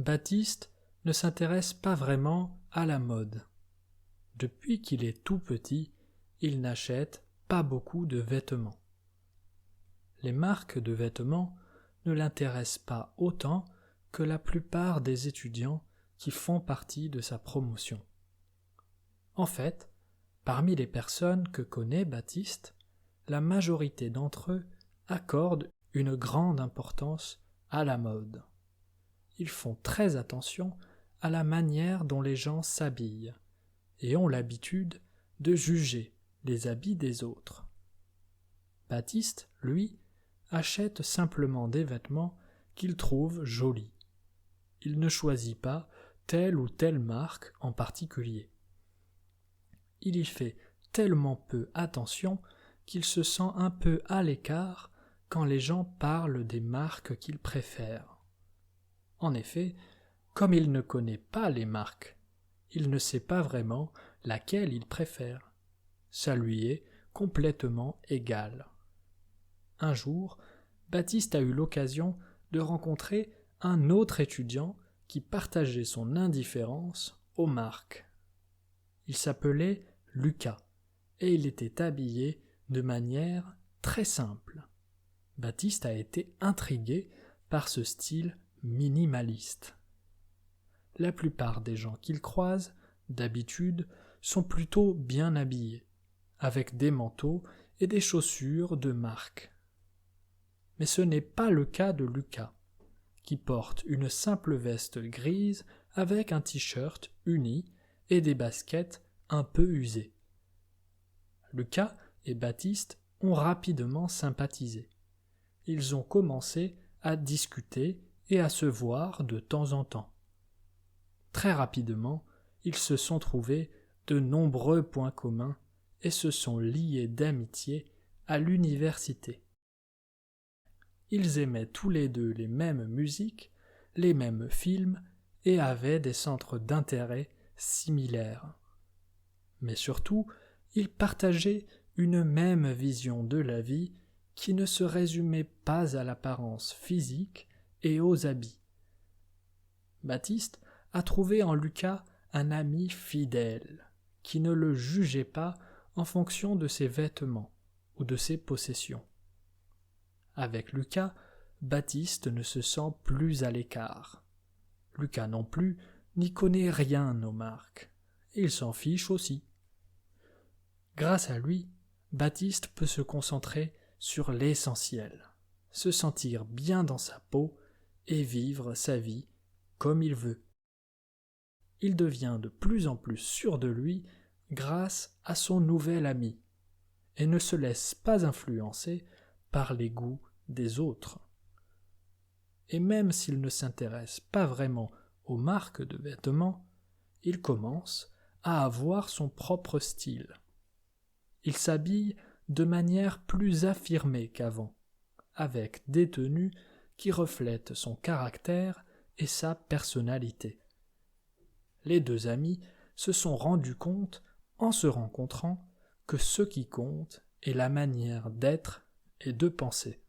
Baptiste ne s'intéresse pas vraiment à la mode. Depuis qu'il est tout petit, il n'achète pas beaucoup de vêtements. Les marques de vêtements ne l'intéressent pas autant que la plupart des étudiants qui font partie de sa promotion. En fait, parmi les personnes que connaît Baptiste, la majorité d'entre eux accordent une grande importance à la mode. Ils font très attention à la manière dont les gens s'habillent et ont l'habitude de juger les habits des autres. Baptiste, lui, achète simplement des vêtements qu'il trouve jolis. Il ne choisit pas telle ou telle marque en particulier. Il y fait tellement peu attention qu'il se sent un peu à l'écart quand les gens parlent des marques qu'il préfère. En effet, comme il ne connaît pas les marques, il ne sait pas vraiment laquelle il préfère. Ça lui est complètement égal. Un jour, Baptiste a eu l'occasion de rencontrer un autre étudiant qui partageait son indifférence aux marques. Il s'appelait Lucas et il était habillé de manière très simple. Baptiste a été intrigué par ce style minimaliste. La plupart des gens qu'il croise, d'habitude, sont plutôt bien habillés, avec des manteaux et des chaussures de marque. Mais ce n'est pas le cas de Lucas, qui porte une simple veste grise avec un t-shirt uni et des baskets un peu usées. Lucas et Baptiste ont rapidement sympathisé. Ils ont commencé à discuter et à se voir de temps en temps. Très rapidement, ils se sont trouvés de nombreux points communs et se sont liés d'amitié à l'université. Ils aimaient tous les deux les mêmes musiques, les mêmes films et avaient des centres d'intérêt similaires. Mais surtout, ils partageaient une même vision de la vie qui ne se résumait pas à l'apparence physique et aux habits. Baptiste a trouvé en Lucas un ami fidèle, qui ne le jugeait pas en fonction de ses vêtements ou de ses possessions. Avec Lucas, Baptiste ne se sent plus à l'écart. Lucas non plus n'y connaît rien aux marques. Il s'en fiche aussi. Grâce à lui, Baptiste peut se concentrer sur l'essentiel, se sentir bien dans sa peau et vivre sa vie comme il veut. Il devient de plus en plus sûr de lui grâce à son nouvel ami et ne se laisse pas influencer par les goûts des autres. Et même s'il ne s'intéresse pas vraiment aux marques de vêtements, il commence à avoir son propre style. Il s'habille de manière plus affirmée qu'avant, avec des tenues qui reflètent son caractère et sa personnalité. Les deux amis se sont rendus compte, en se rencontrant, que ce qui compte est la manière d'être et de penser.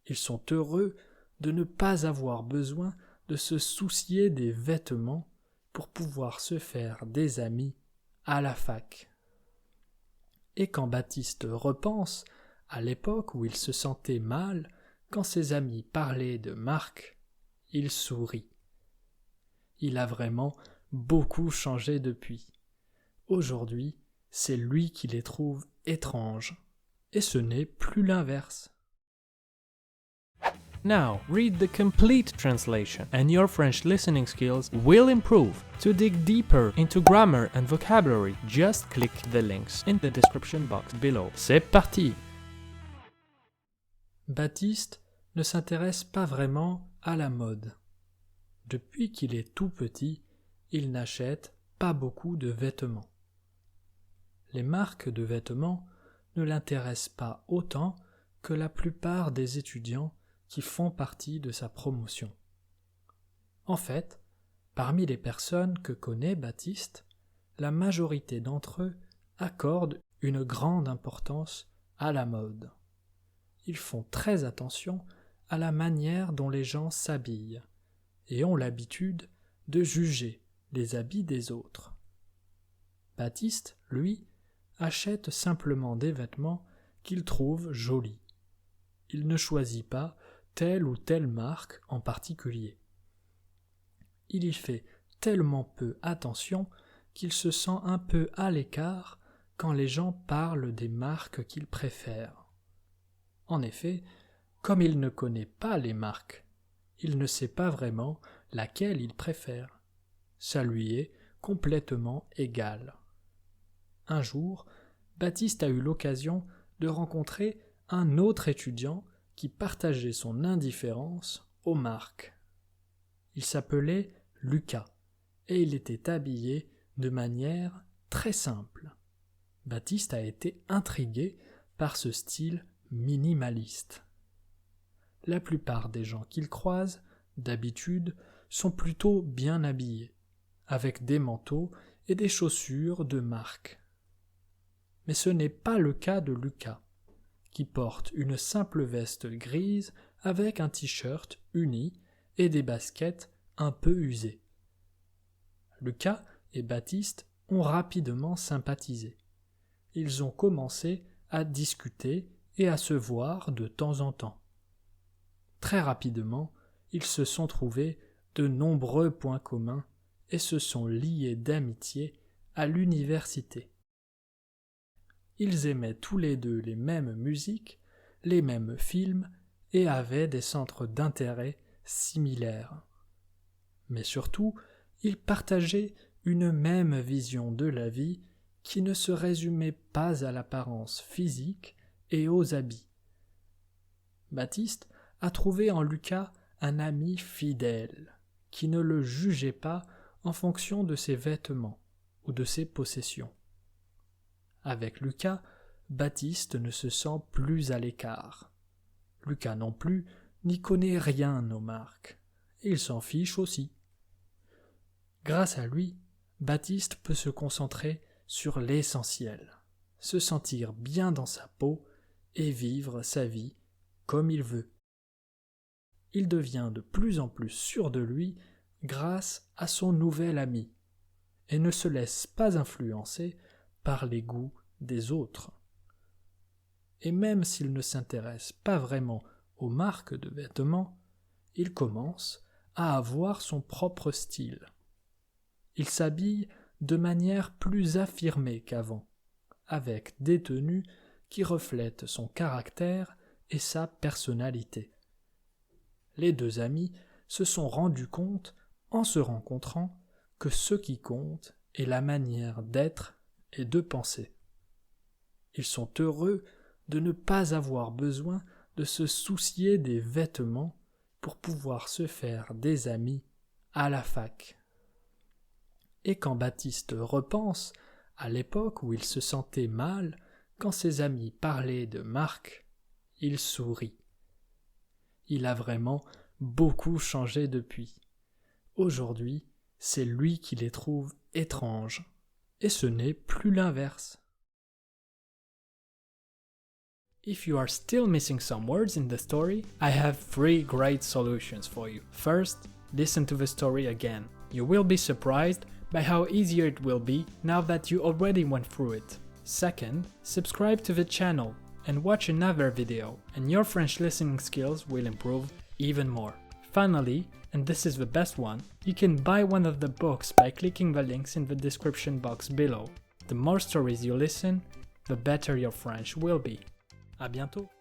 Ils sont heureux de ne pas avoir besoin de se soucier des vêtements pour pouvoir se faire des amis à la fac. Et quand Baptiste repense à l'époque où il se sentait mal quand ses amis parlaient de marque, il sourit. Il a vraiment beaucoup changé depuis. Aujourd'hui, c'est lui qui les trouve étranges, et ce n'est plus l'inverse. Now, read the complete translation, and your French listening skills will improve. To dig deeper into grammar and vocabulary, just click the links in the description box below. C'est parti! Baptiste ne s'intéresse pas vraiment à la mode. Depuis qu'il est tout petit, il n'achète pas beaucoup de vêtements. Les marques de vêtements ne l'intéressent pas autant que la plupart des étudiants qui font partie de sa promotion. En fait, parmi les personnes que connaît Baptiste, la majorité d'entre eux accordent une grande importance à la mode. Ils font très attention à la manière dont les gens s'habillent et ont l'habitude de juger les habits des autres. Baptiste, lui, achète simplement des vêtements qu'il trouve jolis. Il ne choisit pas telle ou telle marque en particulier. Il y fait tellement peu attention qu'il se sent un peu à l'écart quand les gens parlent des marques qu'il préfère. En effet, comme il ne connaît pas les marques, il ne sait pas vraiment laquelle il préfère. Ça lui est complètement égal. Un jour, Baptiste a eu l'occasion de rencontrer un autre étudiant qui partageait son indifférence aux marques. Il s'appelait Lucas et il était habillé de manière très simple. Baptiste a été intrigué par ce style minimaliste. La plupart des gens qu'il croise, d'habitude, sont plutôt bien habillés, avec des manteaux et des chaussures de marque. Mais ce n'est pas le cas de Lucas, qui porte une simple veste grise avec un t-shirt uni et des baskets un peu usées. Lucas et Baptiste ont rapidement sympathisé. Ils ont commencé à discuter et à se voir de temps en temps. Très rapidement, ils se sont trouvés de nombreux points communs et se sont liés d'amitié à l'université. Ils aimaient tous les deux les mêmes musiques, les mêmes films et avaient des centres d'intérêt similaires. Mais surtout, ils partageaient une même vision de la vie qui ne se résumait pas à l'apparence physique et aux habits. Baptiste a trouvé en Lucas un ami fidèle, qui ne le jugeait pas en fonction de ses vêtements ou de ses possessions. Avec Lucas, Baptiste ne se sent plus à l'écart. Lucas non plus n'y connaît rien aux marques, et il s'en fiche aussi. Grâce à lui, Baptiste peut se concentrer sur l'essentiel, se sentir bien dans sa peau et vivre sa vie comme il veut. Il devient de plus en plus sûr de lui grâce à son nouvel ami et ne se laisse pas influencer par les goûts des autres. Et même s'il ne s'intéresse pas vraiment aux marques de vêtements, il commence à avoir son propre style. Il s'habille de manière plus affirmée qu'avant, avec des tenues qui reflètent son caractère et sa personnalité. Les deux amis se sont rendus compte, en se rencontrant, que ce qui compte est la manière d'être et de penser. Ils sont heureux de ne pas avoir besoin de se soucier des vêtements pour pouvoir se faire des amis à la fac. Et quand Baptiste repense à l'époque où il se sentait mal quand ses amis parlaient de marque, il sourit. Il a vraiment beaucoup changé depuis. Aujourd'hui, c'est lui qui les trouve étranges, et ce n'est plus l'inverse. If you are still missing some words in the story, I have 3 great solutions for you. First, listen to the story again. You will be surprised by how easier it will be now that you already went through it. Second, subscribe to the channel and watch another video, and your French listening skills will improve even more. Finally, and this is the best one, you can buy one of the books by clicking the links in the description box below. The more stories you listen, the better your French will be. À bientôt!